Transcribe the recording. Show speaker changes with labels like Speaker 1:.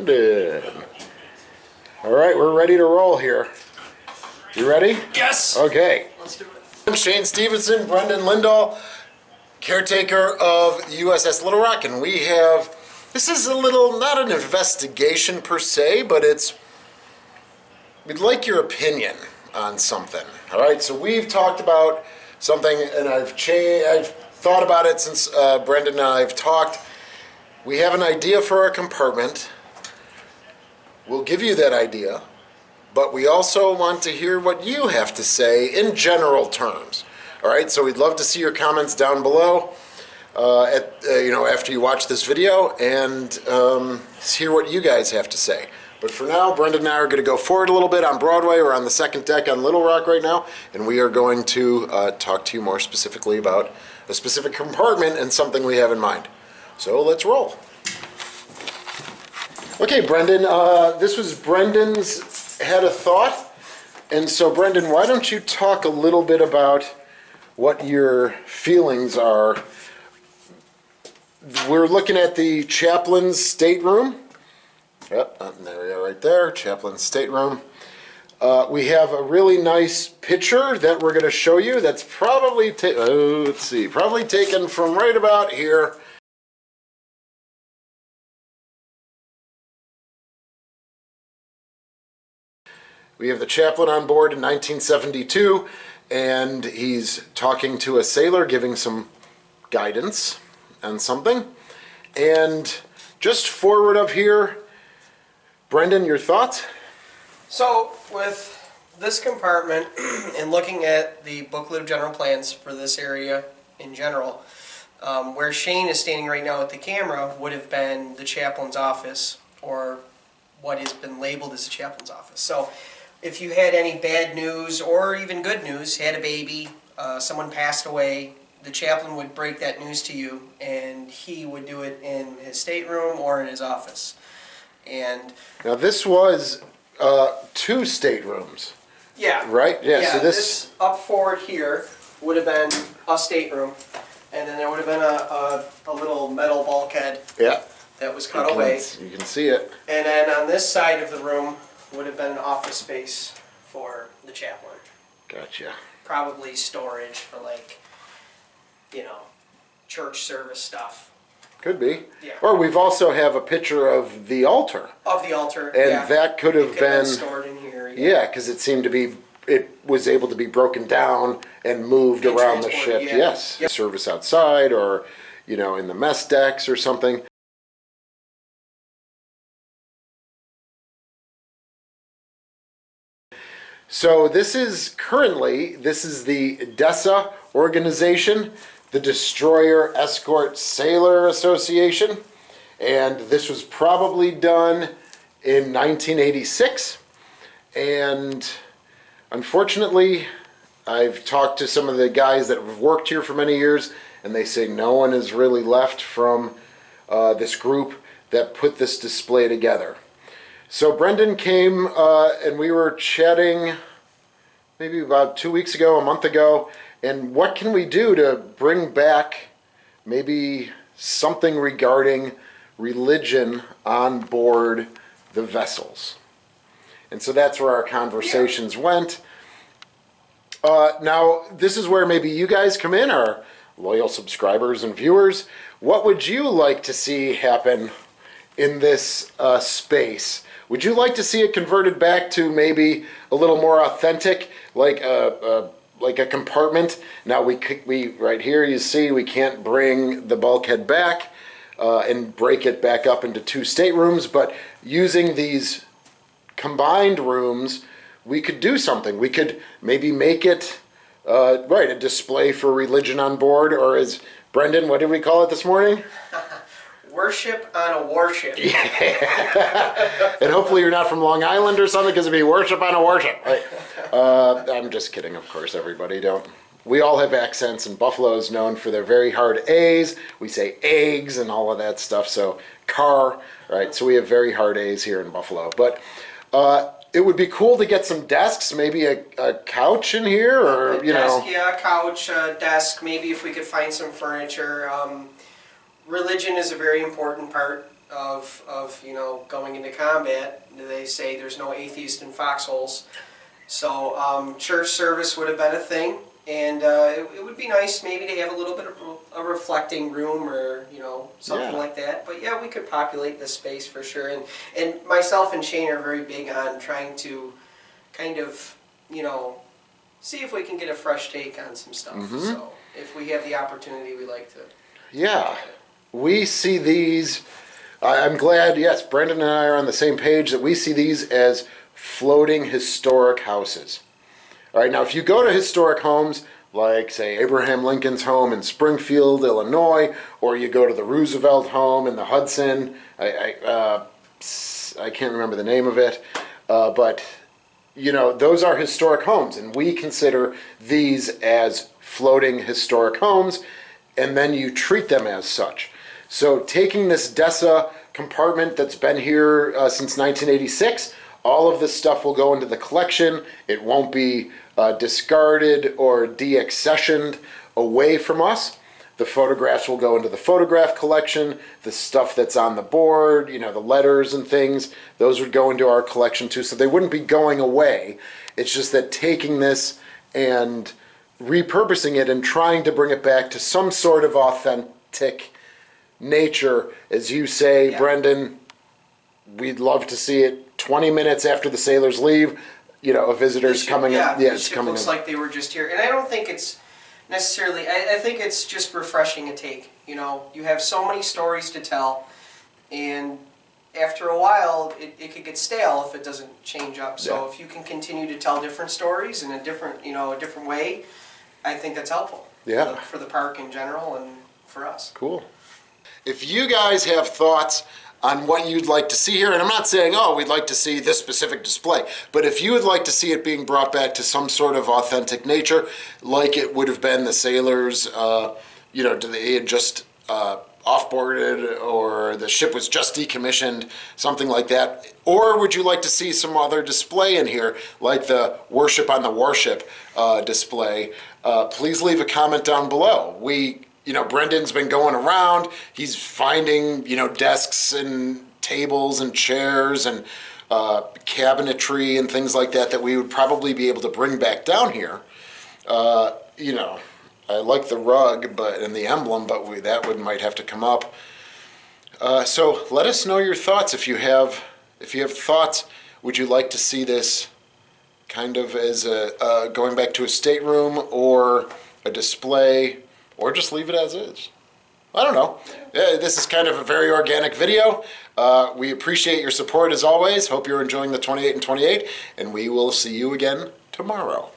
Speaker 1: Brendan. All right, we're ready to roll here. You ready?
Speaker 2: Yes.
Speaker 1: Okay.
Speaker 2: Let's do it.
Speaker 1: I'm Shane Stevenson, Brendan Lindahl, caretaker of USS Little Rock, and we have, this is a little, not an investigation per se, but we'd like your opinion on something. All right, so we've talked about something, and I've thought about it since Brendan and I have talked. We have an idea for a compartment. We'll give you that idea, but we also want to hear what you have to say in general terms. All right, so we'd love to see your comments down below after you watch this video, and hear what you guys have to say. But for now, Brendan and I are going to go forward a little bit on Broadway. We're on the second deck on Little Rock right now, and we are going to talk to you more specifically about a specific compartment and something we have in mind. So let's roll. Okay, Brendan, this was Brendan's had a thought. And so, Brendan, why don't you talk a little bit about what your feelings are? We're looking at the chaplain's stateroom. Yep, there we are right there, chaplain's stateroom. We have a really nice picture that we're going to show you that's probably, probably taken from right about here. We have the chaplain on board in 1972, and he's talking to a sailor, giving some guidance on something. And just forward of here, Brendan, your thoughts?
Speaker 2: So, with this compartment, and looking at the booklet of general plans for this area in general, where Shane is standing right now with the camera would have been the chaplain's office, or what has been labeled as the chaplain's office. So, if you had any bad news or even good news, had a baby, someone passed away, the chaplain would break that news to you, and he would do it in his stateroom or in his office. And
Speaker 1: now this was 2 staterooms.
Speaker 2: Yeah.
Speaker 1: Right?
Speaker 2: Yeah,
Speaker 1: so
Speaker 2: this up forward here would have been a stateroom, and then there would have been a little metal bulkhead that was cut away.
Speaker 1: You can see it.
Speaker 2: And then on this side of the room would have been an office space for the chaplain.
Speaker 1: Gotcha.
Speaker 2: Probably storage for, like, church service stuff.
Speaker 1: Could be.
Speaker 2: Yeah.
Speaker 1: Or we've also have a picture of the altar.
Speaker 2: Of the altar,
Speaker 1: and that could have been
Speaker 2: stored in here.
Speaker 1: Yeah, because it seemed to be, it was able to be broken down and moved around the ship.
Speaker 2: Yeah.
Speaker 1: Yes. Yep. Service outside, or, in the mess decks or something. So this is the DESA organization, the Destroyer Escort Sailor Association, and this was probably done in 1986. And unfortunately, I've talked to some of the guys that have worked here for many years, and they say no one is really left from this group that put this display together. So Brendan came and we were chatting maybe about 2 weeks ago, a month ago, and what can we do to bring back maybe something regarding religion on board the vessels. And so that's where our conversations went. Now, this is where maybe you guys come in, our loyal subscribers and viewers. What would you like to see happen in this space? Would you like to see it converted back to maybe a little more authentic, like a compartment? Now we right here, you see, we can't bring the bulkhead back and break it back up into 2 staterooms, but using these combined rooms, we could do something. We could maybe make it a display for religion on board, or as Brendan, what did we call it this morning?
Speaker 2: Worship on a warship.
Speaker 1: Yeah. And hopefully you're not from Long Island or something, because it'd be worship on a warship. Right? I'm just kidding, of course, everybody. We all have accents, and Buffalo is known for their very hard A's. We say eggs and all of that stuff. So car, right? So we have very hard A's here in Buffalo. But it would be cool to get some desks, maybe a couch in here, or,
Speaker 2: a desk, yeah, a couch, a desk, maybe if we could find some furniture. Religion is a very important part of going into combat. They say there's no atheist in foxholes. So church service would have been a thing, and it would be nice maybe to have a little bit of a reflecting room or something like that. But yeah, we could populate this space for sure. And myself and Shane are very big on trying to kind of see if we can get a fresh take on some stuff. So if we have the opportunity, we like to.
Speaker 1: Yeah, we see these. I'm glad. Yes, Brendan and I are on the same page that we see these as floating historic houses. All right, now if you go to historic homes like, say, Abraham Lincoln's home in Springfield, Illinois, or you go to the Roosevelt home in the Hudson, I can't remember the name of it, but those are historic homes, and we consider these as floating historic homes, and then you treat them as such. So taking this DESA compartment that's been here since 1986, all of this stuff will go into the collection. It won't be discarded or deaccessioned away from us. The photographs will go into the photograph collection. The stuff that's on the board, the letters and things, those would go into our collection too. So they wouldn't be going away. It's just that taking this and repurposing it and trying to bring it back to some sort of authentic nature. As you say, Brendan, we'd love to see it 20 minutes after the sailors leave, a visitor's coming in. Yeah, it's coming
Speaker 2: looks
Speaker 1: in.
Speaker 2: like they were just here. And I don't think it's necessarily, I think it's just refreshing a take. You have so many stories to tell, and after a while, it could get stale if it doesn't change up. So if you can continue to tell different stories in a different way, I think that's helpful.
Speaker 1: Yeah.
Speaker 2: For the park in general and for us.
Speaker 1: Cool. If you guys have thoughts on what you'd like to see here, and I'm not saying, we'd like to see this specific display, but if you would like to see it being brought back to some sort of authentic nature, like it would have been the sailors, they had just off-boarded, or the ship was just decommissioned, something like that, or would you like to see some other display in here, like the Warship on the Warship display, please leave a comment down below. Brendan's been going around. He's finding, desks and tables and chairs and cabinetry and things like that we would probably be able to bring back down here. I like the rug and the emblem, but might have to come up. So let us know your thoughts. If you have thoughts, would you like to see this kind of as going back to a stateroom or a display? Or just leave it as is. I don't know. This is kind of a very organic video. We appreciate your support as always. Hope you're enjoying the 28 and 28, and we will see you again tomorrow.